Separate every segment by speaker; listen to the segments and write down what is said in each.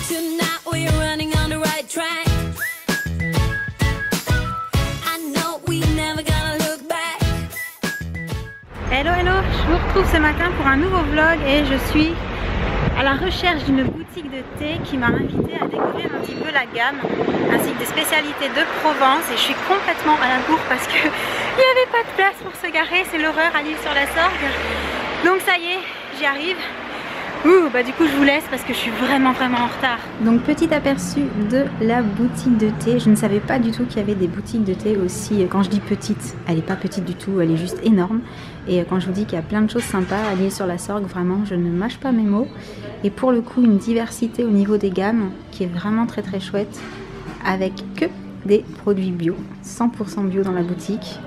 Speaker 1: Tonight we're running on the right track. I know we never gonna look back.
Speaker 2: Hello, hello, je vous retrouve ce matin pour un nouveau vlog et je suis à la recherche d'une boutique de thé qui m'a invité à découvrir un petit peu la gamme ainsi que des spécialités de Provence, et je suis complètement à la bourre parce que il n'y avait pas de place pour se garer, c'est l'horreur à l'Île-sur-la-Sorgue. Donc ça y est, j'y arrive. Bah du coup je vous laisse parce que je suis vraiment en retard. Donc petit aperçu de la boutique de thé. Je ne savais pas du tout qu'il y avait des boutiques de thé aussi. Quand je dis petite, elle n'est pas petite du tout, elle est juste énorme. Et quand je vous dis qu'il y a plein de choses sympas à l'Île-sur-la-Sorgue, vraiment je ne mâche pas mes mots. Et pour le coup une diversité au niveau des gammes qui est vraiment très chouette, avec que des produits bio, 100% bio dans la boutique.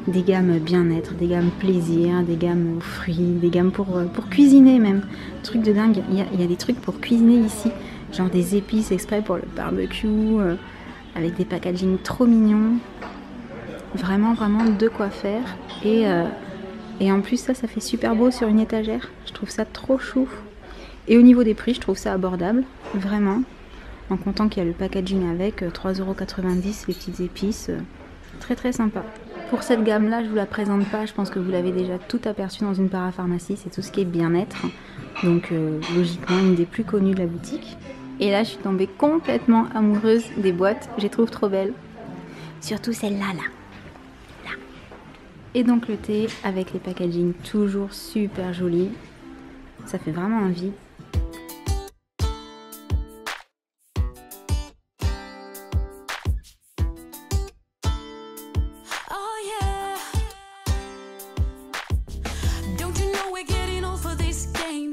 Speaker 2: Des gammes bien-être, des gammes plaisir, des gammes fruits, des gammes pour cuisiner même. Truc de dingue, il y a des trucs pour cuisiner ici, genre des épices exprès pour le barbecue, avec des packaging trop mignons. Vraiment de quoi faire. Et en plus ça fait super beau sur une étagère, je trouve ça trop chou. Et au niveau des prix, je trouve ça abordable, vraiment. En comptant qu'il y a le packaging avec, 3,90 € les petites épices, très sympa. Pour cette gamme là, je vous la présente pas, je pense que vous l'avez déjà tout aperçu dans une parapharmacie, c'est tout ce qui est bien-être. Donc logiquement une des plus connues de la boutique. Et là je suis tombée complètement amoureuse des boîtes, je les trouve trop belles. Surtout celle-là là. Et donc le thé avec les packaging toujours super jolis, ça fait vraiment envie.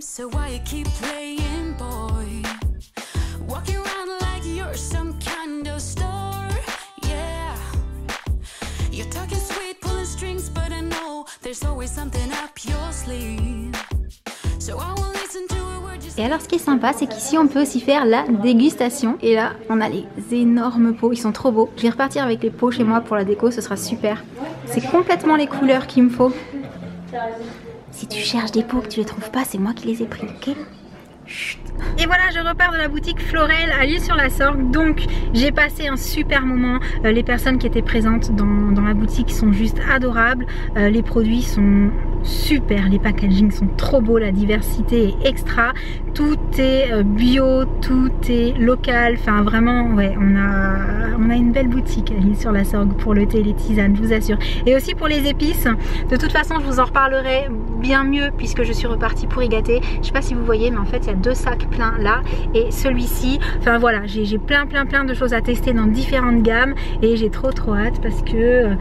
Speaker 1: So why you keep playing, boy? Walking around like you're some kind of star, yeah. You're talking sweet, pulling strings, but I know there's always something up your sleeve. So I will listen to a word you say.
Speaker 2: Et alors ce qui est sympa, c'est qu'ici on peut aussi faire la dégustation. Et là, on a les énormes pots, ils sont trop beaux. Je vais repartir avec les pots chez moi pour la déco, ce sera super. C'est complètement les couleurs qu'il me faut. Si tu cherches des pots que tu les trouves pas, c'est moi qui les ai pris, ok? Chut. Et voilà, je repars de la boutique Florel à l'Île-sur-la-Sorgue. Donc j'ai passé un super moment. Les personnes qui étaient présentes dans la boutique sont juste adorables. Les produits sont super, les packagings sont trop beaux, la diversité est extra. Tout est bio, tout est local. Enfin vraiment, ouais, on a une belle boutique à l'Île-sur-la-Sorgue pour le thé et les tisanes, je vous assure. Et aussi pour les épices. De toute façon, je vous en reparlerai bien mieux puisque je suis repartie pour y gâter. Je sais pas si vous voyez, mais en fait, il y a 2 sacs pleins là et celui-ci. Enfin voilà, j'ai plein de choses à tester dans différentes gammes et j'ai trop hâte parce que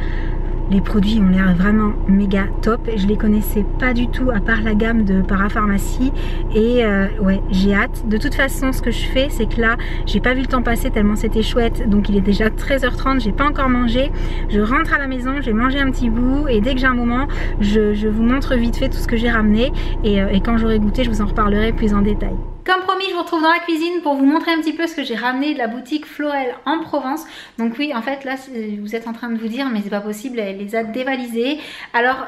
Speaker 2: les produits ont l'air vraiment méga top. Je les connaissais pas du tout à part la gamme de parapharmacie et ouais, j'ai hâte. De toute façon, ce que je fais, c'est que là, j'ai pas vu le temps passer tellement c'était chouette. Donc il est déjà 13h30, j'ai pas encore mangé. Je rentre à la maison, j'ai mangé un petit bout et dès que j'ai un moment, je vous montre vite fait tout ce que j'ai ramené et quand j'aurai goûté, je vous en reparlerai plus en détail. Comme promis, je vous retrouve dans la cuisine pour vous montrer un petit peu ce que j'ai ramené de la boutique Florel en Provence. Donc oui, en fait là, vous êtes en train de vous dire, mais c'est pas possible, elle les a dévalisés. Alors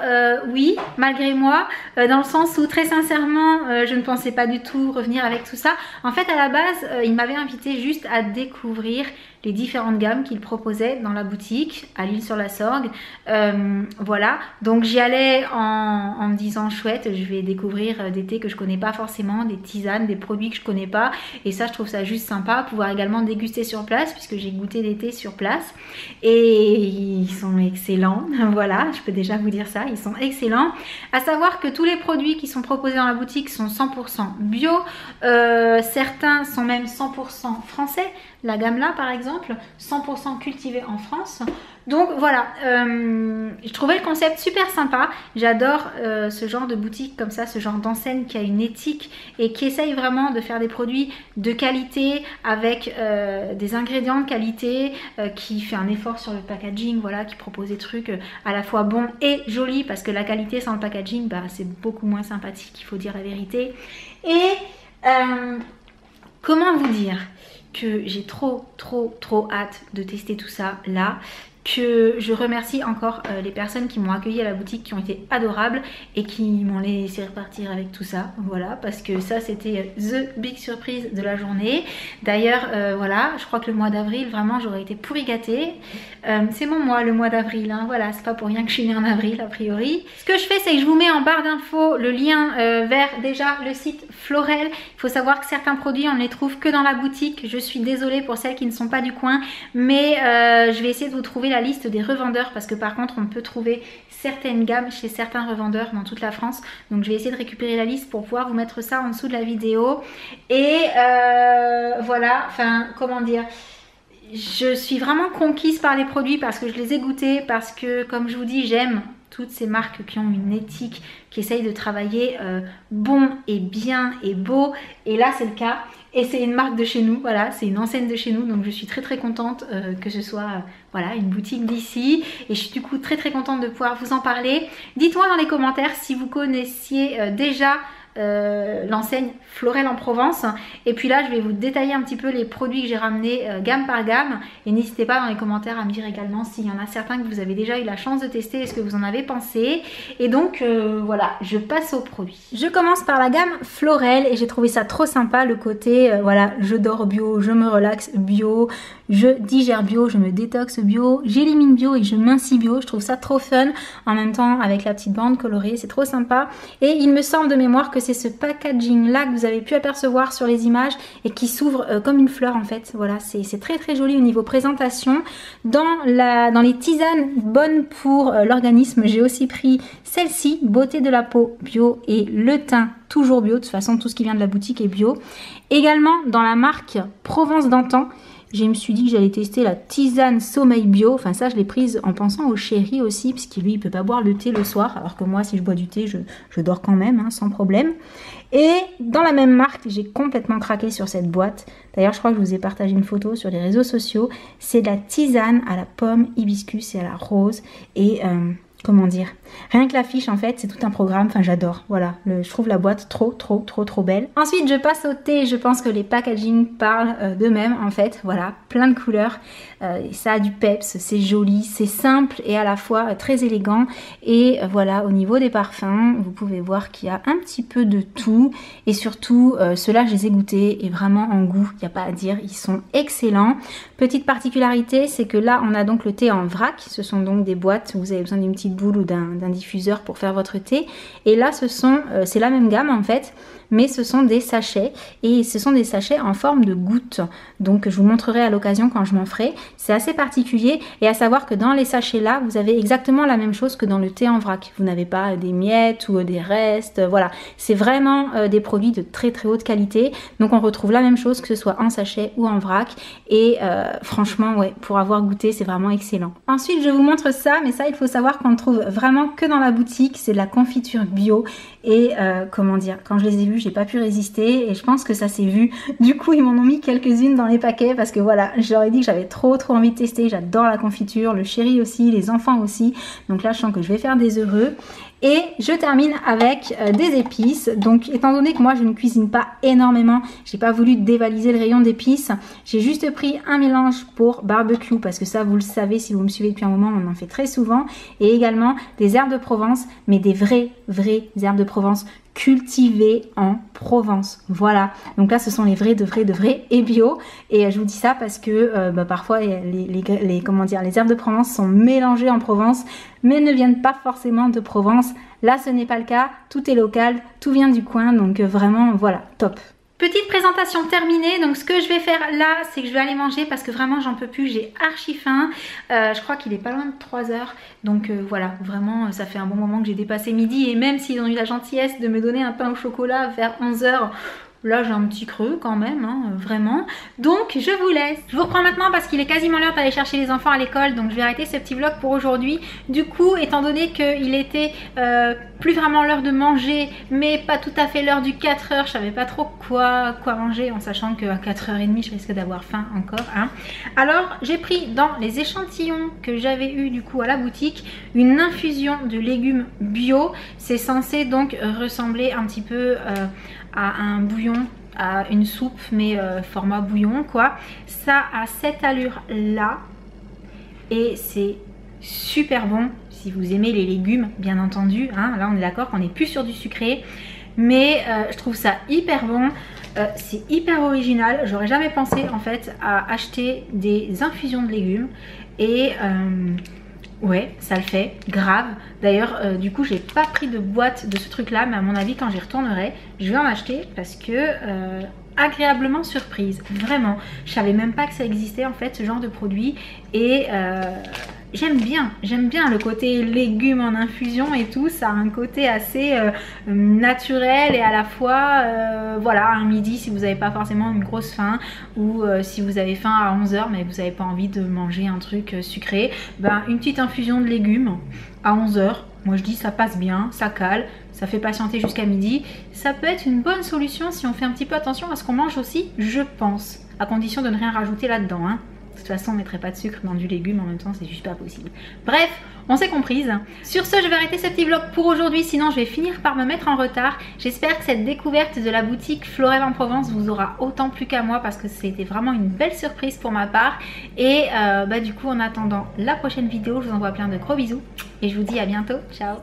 Speaker 2: oui, malgré moi, dans le sens où très sincèrement, je ne pensais pas du tout revenir avec tout ça. En fait, à la base, il m'avait invité juste à découvrir les différentes gammes qu'il proposait dans la boutique à l'Île-sur-la-Sorgue. Voilà, donc j'y allais en me disant chouette, je vais découvrir des thés que je connais pas forcément, des tisanes, des produits que je connais pas, et ça je trouve ça juste sympa, pouvoir également déguster sur place puisque j'ai goûté des thés sur place et ils sont excellents. Voilà, je peux déjà vous dire ça, ils sont excellents. À savoir que tous les produits qui sont proposés dans la boutique sont 100% bio, certains sont même 100% français. La gamme là par exemple, 100% cultivée en France. Donc voilà, je trouvais le concept super sympa. J'adore ce genre de boutique comme ça, ce genre d'enseigne qui a une éthique et qui essaye vraiment de faire des produits de qualité avec des ingrédients de qualité, qui fait un effort sur le packaging, voilà, qui propose des trucs à la fois bons et jolis parce que la qualité sans le packaging, bah, c'est beaucoup moins sympathique, il faut dire la vérité. Et comment vous dire que j'ai trop hâte de tester tout ça là. que je remercie encore les personnes qui m'ont accueilli à la boutique, qui ont été adorables et qui m'ont laissé repartir avec tout ça. Voilà, parce que ça c'était the big surprise de la journée. D'ailleurs, voilà, je crois que le mois d'avril, vraiment j'aurais été pourri gâtée. C'est mon mois, le mois d'avril, hein, voilà, c'est pas pour rien que je suis née en avril a priori. Ce que je fais, c'est que je vous mets en barre d'infos le lien vers déjà le site Florel. Il faut savoir que certains produits on ne les trouve que dans la boutique. Je suis désolée pour celles qui ne sont pas du coin, mais je vais essayer de vous trouver la liste des revendeurs, parce que par contre on peut trouver certaines gammes chez certains revendeurs dans toute la France. Donc je vais essayer de récupérer la liste pour pouvoir vous mettre ça en dessous de la vidéo. Et voilà, enfin comment dire, je suis vraiment conquise par les produits parce que je les ai goûtés, parce que comme je vous dis, j'aime toutes ces marques qui ont une éthique, qui essayent de travailler bon et bien et beau, et là c'est le cas. Et c'est une marque de chez nous, voilà, c'est une enseigne de chez nous, donc je suis très contente que ce soit voilà, une boutique d'ici, et je suis du coup très contente de pouvoir vous en parler. Dites-moi dans les commentaires si vous connaissiez déjà l'enseigne Florel en Provence, et puis là je vais vous détailler un petit peu les produits que j'ai ramenés gamme par gamme, et n'hésitez pas dans les commentaires à me dire également s'il y en a certains que vous avez déjà eu la chance de tester et ce que vous en avez pensé. Et donc voilà, je passe aux produits. Je commence par la gamme Florel et j'ai trouvé ça trop sympa, le côté voilà, je dors bio, je me relaxe bio, je digère bio, je me détoxe bio, j'élimine bio et je mincis bio. Je trouve ça trop fun, en même temps avec la petite bande colorée, c'est trop sympa. Et il me semble de mémoire que c'est ce packaging là que vous avez pu apercevoir sur les images et qui s'ouvre comme une fleur en fait. Voilà, c'est très joli au niveau présentation. Dans les tisanes bonnes pour l'organisme, j'ai aussi pris celle-ci, beauté de la peau bio et le teint toujours bio. De toute façon tout ce qui vient de la boutique est bio. Également dans la marque Provence d'antan, je me suis dit que j'allais tester la tisane sommeil bio. Enfin ça je l'ai prise en pensant au chéri aussi, puisqu'il lui il peut pas boire le thé le soir, alors que moi si je bois du thé je dors quand même hein, sans problème. Et dans la même marque, j'ai complètement craqué sur cette boîte. D'ailleurs je crois que je vous ai partagé une photo sur les réseaux sociaux. C'est de la tisane à la pomme, hibiscus et à la rose. Et comment dire, rien que l'affiche en fait c'est tout un programme, enfin j'adore, voilà, je trouve la boîte trop belle. Ensuite je passe au thé, je pense que les packaging parlent d'eux-mêmes en fait, voilà, plein de couleurs, ça a du peps, c'est joli, c'est simple et à la fois très élégant. Et voilà, au niveau des parfums, vous pouvez voir qu'il y a un petit peu de tout, et surtout ceux-là je les ai goûtés et vraiment en goût, il n'y a pas à dire, ils sont excellents. Petite particularité, c'est que là on a donc le thé en vrac, ce sont donc des boîtes où vous avez besoin d'une petite boule ou d'un diffuseur pour faire votre thé, et là c'est la même gamme en fait, mais ce sont des sachets, et ce sont des sachets en forme de gouttes, donc je vous montrerai à l'occasion quand je m'en ferai. C'est assez particulier, et à savoir que dans les sachets là vous avez exactement la même chose que dans le thé en vrac, vous n'avez pas des miettes ou des restes, voilà, c'est vraiment des produits de très haute qualité, donc on retrouve la même chose que ce soit en sachet ou en vrac, et franchement ouais, pour avoir goûté c'est vraiment excellent. Ensuite je vous montre ça, mais ça il faut savoir qu'on ne trouve vraiment que dans la boutique, c'est de la confiture bio, et comment dire, quand je les ai vus j'ai pas pu résister, et je pense que ça s'est vu, du coup ils m'en ont mis quelques-unes dans les paquets, parce que voilà, je leur ai dit que j'avais trop envie de tester, j'adore la confiture, le chéri aussi, les enfants aussi, donc là je sens que je vais faire des heureux. Et je termine avec des épices. Donc étant donné que moi je ne cuisine pas énormément, j'ai pas voulu dévaliser le rayon d'épices, j'ai juste pris un mélange pour barbecue, parce que ça vous le savez si vous me suivez depuis un moment, on en fait très souvent, et également des herbes de Provence, mais des vraies herbes de Provence cultivées en Provence. Voilà, donc là ce sont les vrais de vrais et bio, et je vous dis ça parce que parfois les herbes de Provence sont mélangées en Provence mais ne viennent pas forcément de Provence. Là ce n'est pas le cas, tout est local, tout vient du coin, donc vraiment voilà, top. Petite présentation terminée, donc ce que je vais faire là, c'est que je vais aller manger parce que vraiment j'en peux plus, j'ai archi faim. Je crois qu'il est pas loin de 3 heures, donc voilà, vraiment ça fait un bon moment que j'ai dépassé midi, et même s'ils ont eu la gentillesse de me donner un pain au chocolat vers 11 h, là j'ai un petit creux quand même, hein, vraiment. Donc je vous laisse. Je vous reprends maintenant parce qu'il est quasiment l'heure d'aller chercher les enfants à l'école, donc je vais arrêter ce petit vlog pour aujourd'hui. Du coup, étant donné qu'il était plus vraiment l'heure de manger, mais pas tout à fait l'heure du 4 h, je savais pas trop quoi manger, en sachant qu'à 4 h 30 je risque d'avoir faim encore, hein. Alors j'ai pris dans les échantillons que j'avais eu du coup à la boutique une infusion de légumes bio. C'est censé donc ressembler un petit peu à un bouillon, à une soupe, mais format bouillon quoi. Ça a cette allure là, et c'est super bon si vous aimez les légumes, bien entendu, hein. Là on est d'accord qu'on n'est plus sur du sucré, mais je trouve ça hyper bon. C'est hyper original. J'aurais jamais pensé en fait à acheter des infusions de légumes et ouais, ça le fait, grave. D'ailleurs, du coup, j'ai pas pris de boîte de ce truc-là, mais à mon avis, quand j'y retournerai, je vais en acheter parce que agréablement surprise, vraiment. Je savais même pas que ça existait en fait, ce genre de produit, et j'aime bien le côté légumes en infusion et tout. Ça a un côté assez naturel et à la fois, voilà, un midi si vous n'avez pas forcément une grosse faim ou si vous avez faim à 11 h mais vous n'avez pas envie de manger un truc sucré, ben, une petite infusion de légumes à 11 h, moi je dis ça passe bien, ça cale, ça fait patienter jusqu'à midi. Ça peut être une bonne solution si on fait un petit peu attention à ce qu'on mange aussi, je pense, à condition de ne rien rajouter là-dedans, hein. De toute façon, on ne mettrait pas de sucre dans du légume en même temps, c'est juste pas possible. Bref, on s'est comprise. Sur ce, je vais arrêter ce petit vlog pour aujourd'hui, sinon je vais finir par me mettre en retard. J'espère que cette découverte de la boutique Florelle en Provence vous aura autant plu qu'à moi, parce que c'était vraiment une belle surprise pour ma part. Et bah, du coup, en attendant la prochaine vidéo, je vous envoie plein de gros bisous et je vous dis à bientôt. Ciao!